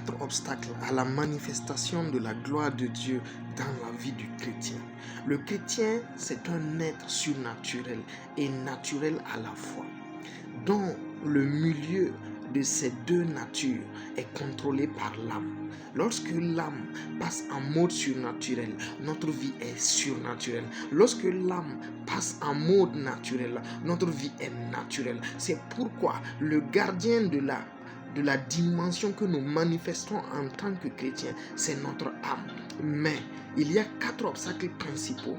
4 obstacles à la manifestation de la gloire de Dieu dans la vie du chrétien. Le chrétien, c'est un être surnaturel et naturel à la fois, dont le milieu de ces deux natures est contrôlé par l'âme. Lorsque l'âme passe en mode surnaturel, notre vie est surnaturelle. Lorsque l'âme passe en mode naturel, notre vie est naturelle. C'est pourquoi le gardien de la dimension que nous manifestons en tant que chrétiens, c'est notre âme. Mais il y a 4 obstacles principaux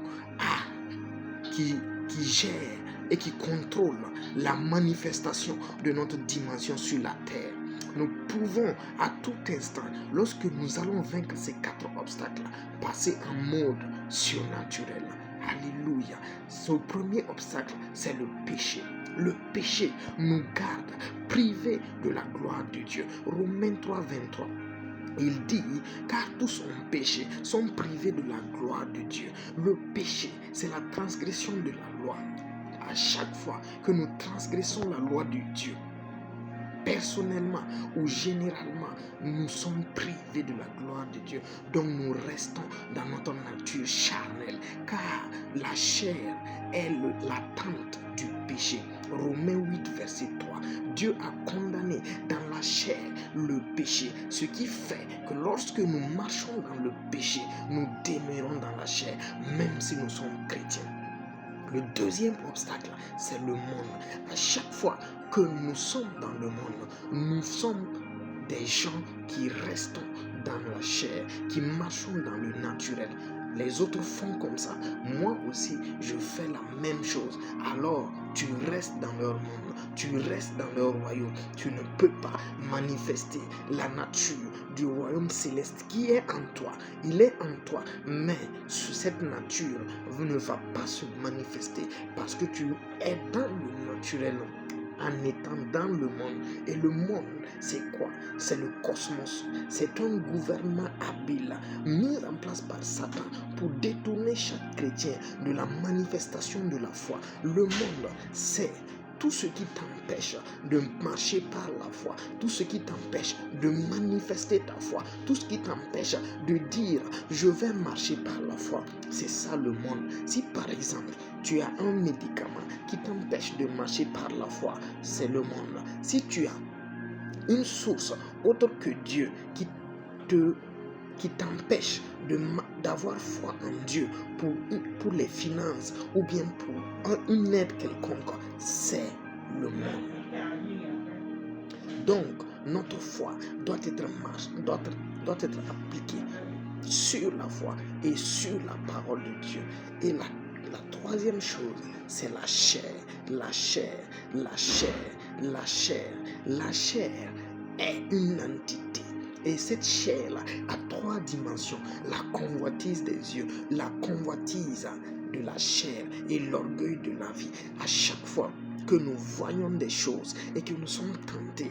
qui gèrent et qui contrôlent la manifestation de notre dimension sur la terre. Nous pouvons à tout instant, lorsque nous allons vaincre ces 4 obstacles, passer en mode surnaturel. Alléluia. Ce premier obstacle, c'est le péché. Le péché nous garde privés de la gloire de Dieu. Romains 3, 23. Il dit, car tous ont péché, sont privés de la gloire de Dieu. Le péché, c'est la transgression de la loi. À chaque fois que nous transgressons la loi de Dieu, personnellement ou généralement, nous sommes privés de la gloire de Dieu. Donc nous restons dans notre nature charnelle, car la chair est l'attente du péché. Romains 8, verset 3. Dieu a condamné dans la chair le péché, ce qui fait que lorsque nous marchons dans le péché, nous demeurons dans la chair, même si nous sommes chrétiens. Le deuxième obstacle, c'est le monde. À chaque fois que nous sommes dans le monde, nous sommes des gens qui restons dans la chair, qui marchons dans le naturel. Les autres font comme ça. Moi aussi, je fais la même chose. Alors, tu restes dans leur monde, tu restes dans leur royaume. Tu ne peux pas manifester la nature du royaume céleste qui est en toi. Il est en toi, mais cette nature ne va pas se manifester parce que tu es dans le naturel en étant dans le monde. Et le monde, c'est quoi? C'est le cosmos. C'est un gouvernement habile mis en place par Satan pour détourner chaque chrétien de la manifestation de la foi. Le monde, c'est tout ce qui t'empêche de marcher par la foi, tout ce qui t'empêche de manifester ta foi, tout ce qui t'empêche de dire je vais marcher par la foi, c'est ça le monde. Si par exemple tu as un médicament qui t'empêche de marcher par la foi, c'est le monde. Si tu as une source autre que Dieu qui t'empêche d'avoir foi en Dieu pour les finances ou bien pour une aide quelconque, c'est le monde. Donc, notre foi doit être appliquée sur la foi et sur la parole de Dieu. Et la troisième chose, c'est la chair. La chair, la chair, la chair. La chair est une entité. Et cette chair-là a 3 dimensions. La convoitise des yeux, la convoitise de la chair et l'orgueil de la vie. À chaque fois que nous voyons des choses et que nous sommes tentés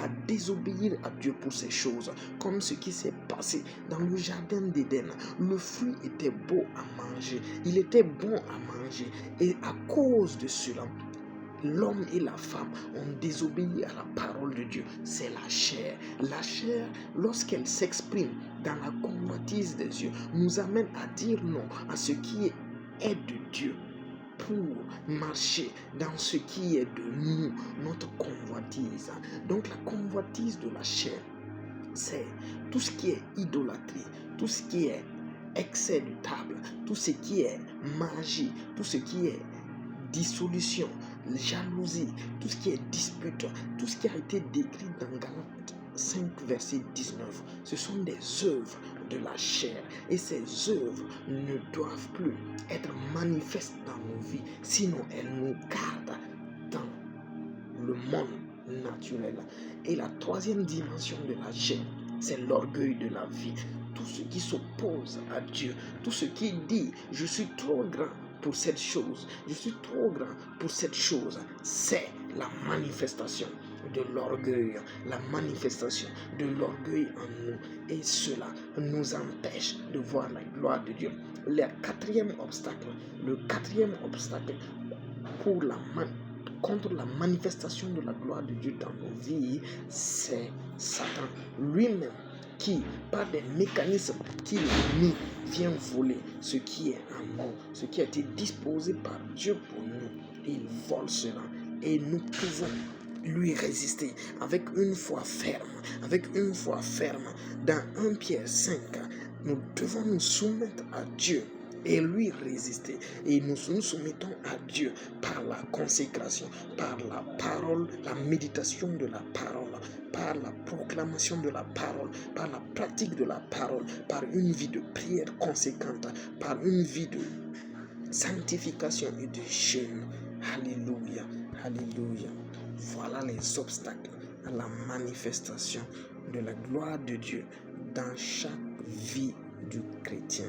à désobéir à Dieu pour ces choses, comme ce qui s'est passé dans le jardin d'Éden. Le fruit était beau à manger, il était bon à manger, et à cause de cela, l'homme et la femme ont désobéi à la parole de Dieu. C'est la chair. La chair, lorsqu'elle s'exprime dans la convoitise des yeux, nous amène à dire non à ce qui est de Dieu pour marcher dans ce qui est de nous, notre convoitise. Donc la convoitise de la chair, c'est tout ce qui est idolâtrie, tout ce qui est excès de table, tout ce qui est magie, tout ce qui est dissolution, jalousie, tout ce qui est dispute, tout ce qui a été décrit dans Galates 5, verset 19. Ce sont des œuvres de la chair, et ces œuvres ne doivent plus être manifestes dans nos vies, sinon elles nous gardent dans le monde naturel. Et la troisième dimension de la chair, c'est l'orgueil de la vie. Tout ce qui s'oppose à Dieu, tout ce qui dit je suis trop grand pour cette chose, je suis trop grand pour cette chose, c'est la manifestation de l'orgueil, la manifestation de l'orgueil en nous, et cela nous empêche de voir la gloire de Dieu. Le quatrième obstacle contre la manifestation de la gloire de Dieu dans nos vies, c'est Satan lui-même qui, par des mécanismes qui l'ennemi vient voler ce qui est en nous, ce qui a été disposé par Dieu pour nous. Il vole cela et nous pouvons lui résister avec une foi ferme, Dans 1 Pierre 5, nous devons nous soumettre à Dieu et lui résister. Et nous nous soumettons à Dieu par la consécration, par la parole, la méditation de la parole, par la proclamation de la parole, par la pratique de la parole, par une vie de prière conséquente, par une vie de sanctification et de jeûne. Alléluia, alléluia. Voilà les obstacles à la manifestation de la gloire de Dieu dans chaque vie du chrétien.